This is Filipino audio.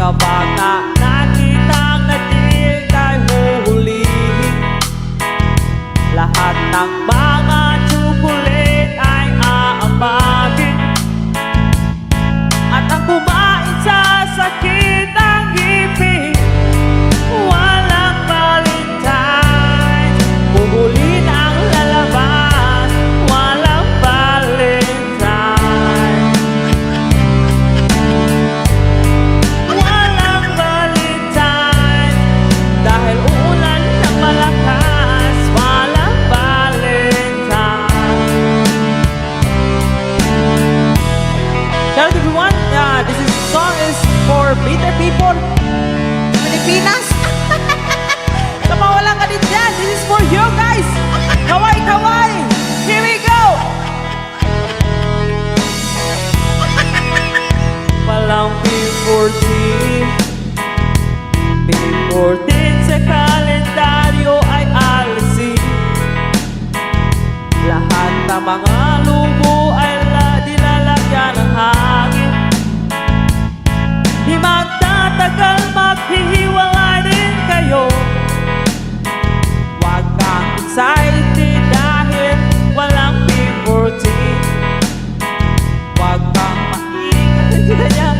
mga bata nakitang natin ay huhulihin. Lahat ng mga tsukulit ay aamagin, at ang kumain sa sakit ang ngipin. Walang Valentine, huhulihin ang lalabas. Walang Valentine, walang Valentine, dahil uulan ng malakas. Walang Valentine. Shout out everyone, this song is for bitter people Pilipinas. Sa mawalan ka din dyan, this is for you guys. Kaway, kaway, here we go. Walang P14, P14 sa kalendaryo ay alisin. Lahat ng mga lumo ay dilalagyan ng hangin. Di magtatagal, maghihiwalay din kayo. Huwag kang excited dahil walang P14. Huwag kang maingay, ganyan.